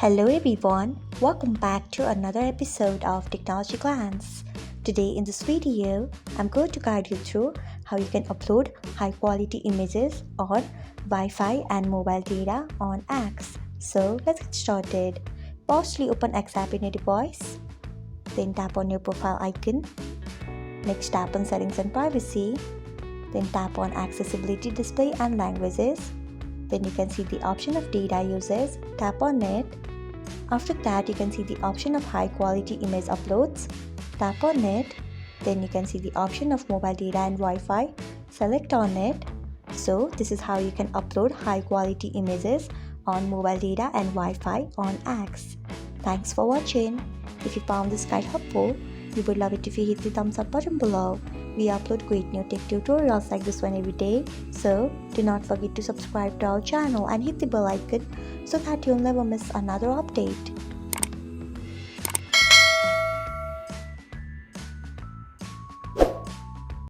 Hello everyone, welcome back to another episode of Technologyglance. Today in this video, I'm going to guide you through how you can upload high quality images on Wi-Fi and mobile data on X. So let's get started. Firstly, open X app in your device. Then tap on your profile icon. Next, tap on Settings and Privacy. Then tap on Accessibility, Display and Languages. Then you can see the option of data usage. Tap on it. After that, you can see the option of high quality image uploads. Tap on it. Then you can see the option of mobile data and Wi-Fi. Select on it. So this is how you can upload high quality images on mobile data and Wi-Fi on X. Thanks for watching. If you found this guide helpful, we would love it if you hit the thumbs up button below. We upload great new tech tutorials like this one every day, so do not forget to subscribe to our channel and hit the bell icon so that you'll never miss another update.